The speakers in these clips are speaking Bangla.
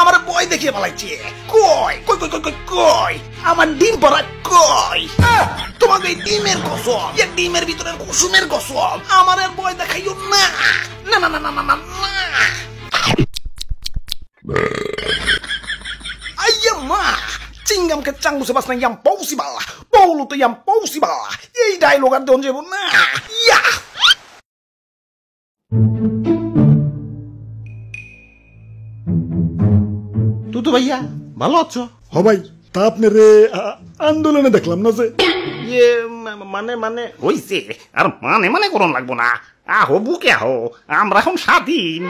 আমার বয় দেখিয়ে পালাইছে। কই কই কই কই কই আমার ডিম পড়া কই? তোমাকে এই ডিমের কসম, এই ডিমের ভিতরের কুসুমের কসম, আমার আর বয় দেখাইও না। না না না না না না। Aia ma, cingam ke cang musa bas na yang possible, Paulo to yang possible. Ei dialogue don jebo na. Ya. Tutu ভাইয়া ভালো আছো? হ ভাই, তা আপনার আন্দোলনে দেখলাম না যে। ইয়ে মানে মানে হইছে আর মানে মানে করন লাগবো না। আহো বুকে আহো, আমরা এখন স্বাধীন।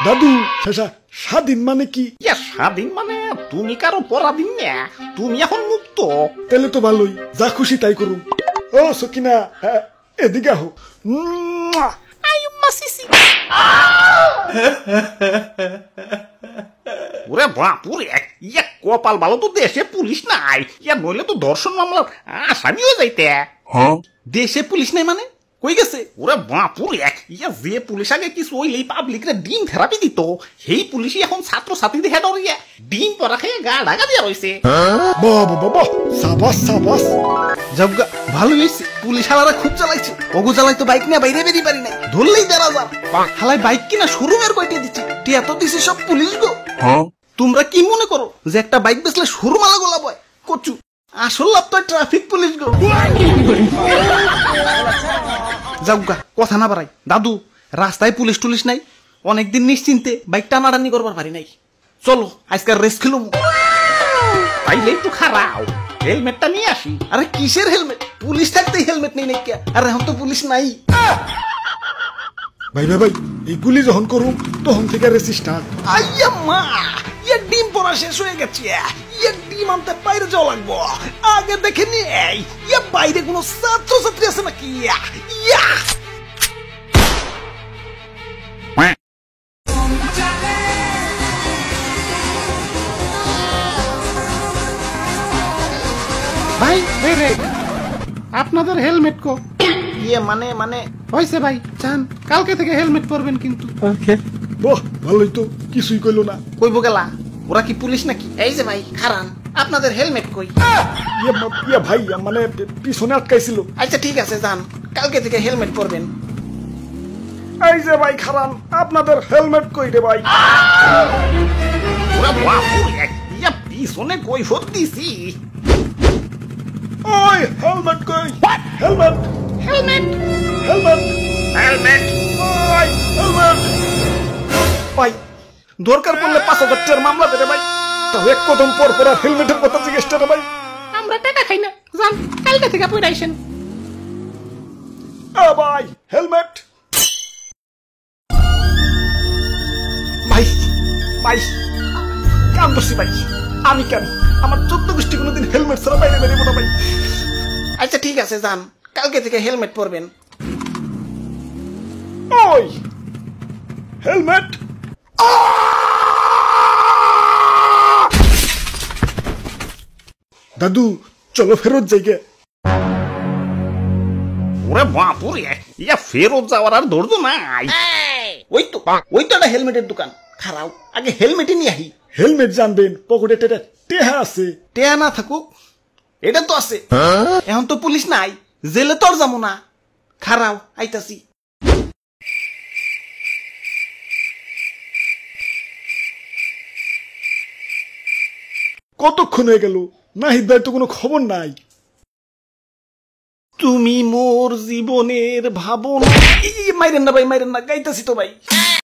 দাদু স্বাধীন মানে কি? ইয়া স্বাধীন মানে তুমি কারো পরাধীন না, তুমি এখন মুক্ত। তাহলে তো ভালোই, যা খুশি তাই করুন। ও সকিনা, এদিকে আহো। ওরে বাপুরে, ইয়া কপাল ভালো তো দেশে পুলিশ নাই, ইয়া নইলে তো ধর্ষণ মামলার আসামি হয়ে যাইতে। দেশে পুলিশ নাই মানে কই গেছে? ওরে বাপুরে, ইয়া যে পুলিশ আগে কিছু হইলেই পাবলিক রে ডিম থেরাপি দিত, সেই পুলিশই এখন ছাত্র ছাত্রীদের হেড হইয়া ডিম পরা খেয়ে গা ঢাকা দিয়া রইছে। বাবা বাবা, সাবাস সাবাস। জবগা ভালো হইছে, পুলিশ হালারা খুব চালাইছে। ওগো চালাই তো বাইক নিয়ে বাইরে বেরিয়ে পারি নাই, ধরলেই ১,৫০০। হালাই বাইক কিনা শোরুমের কয়টা দিচ্ছে, টিয়া তো দিছে সব পুলিশ গো। তোমরা কি মনে করো যে একটা বাইক বেচলে শোরুম আলা গোলা বয়? কচু আসল লাভ তো ট্রাফিক পুলিশ গো। যাওগা কথা না বাড়াই। দাদু রাস্তায় পুলিশ টুলিশ নাই, অনেকদিন নিশ্চিন্তে বাইক টানাটানি করবার পারি নাই। চলো আজকাল রেস খেলুম। তাইলে একটু খারাপ, হেলমেটটা নিয়ে আসি। আরে কিসের হেলমেট? পুলিশ থাকতেই হেলমেট নেই নাকি? আর এখন তো পুলিশ নাই। ভাই ভাই ভাই, এইগুলি যখন করুন তখন থেকে রেসি স্টার্ট। আইয়া মা, ইয়ে ডিম পড়া শেষ হয়ে গেছে। ইয়ে ডিম আনতে বাইরে যাওয়া লাগবো। আগে দেখে নেই ইয়ে বাইরে কোনো ছাত্র ছাত্রী আছে নাকি? ইয়া ভাই রে, আপনাদের হেলমেট কো? ইয়ে মানে মানে হয়েছে ভাই, চান কালকে থেকে হেলমেট পরবেন কিন্তু। বাহ ভালোই তো, কিছুই কইলো না। কইবো গেলা, ওরা কি পুলিশ নাকি? এই যে ভাই খারান, আপনাদের হেলমেট কই? ইয়া ভাই, মানে পিছনে আটকাইছিল। আচ্ছা ঠিক আছে, যান কালকে থেকে হেলমেট পরবেন। এই যে ভাই খারান, আপনাদের হেলমেট কই রে ভাই? ওরা বাপুরে, ইয়া পিছনে কৈফত দিছি। ওই হেলমেট কই? হেলমেট হেলমেট হেলমেট হেলমেট ওই হেলমেট। ভাই দরকার পড়লে ৫,০০০ টাকার মামলা দেবে ভাই। তাও এক কদম পর পর আর হেলমেটের কথা জিজ্ঞেস করে ভাই। আমরা টাকা খাই না, যান কালকে থেকে পরে আইসেন। ভাই হেলমেট। ভাই ভাই কাম করছি ভাই, আমি কেন? আমার ১৪ গোষ্ঠী কোনোদিন হেলমেট ছাড়া বাইরে বেরিয়ে না ভাই। আচ্ছা ঠিক আছে, যান কালকে থেকে হেলমেট পরবেন। ওই হেলমেট। দাদু চলো ফেরত যাইগে। ওরে বাপুরে, ইয়া ফেরত যাওয়ার আর ধৈর্য নাই। ওই তো একটা হেলমেটের দোকান, খারাও আগে হেলমেটে নিয়ে আহি। হেলমেট জানবেন, পকেটে টেহা আছে। টেয়া না থাকুক, এটা তো আছে। এখন তো পুলিশ নাই, জেলে তোর যাবো না। খারাও আইতাছি। কতক্ষণ হয়ে গেল, নাহিদ ভাই তো কোনো খবর নাই। তুমি মোর জীবনের ভাবনা। মাইরেন না ভাই, মাইরেন না, গাইতাছি তো ভাই।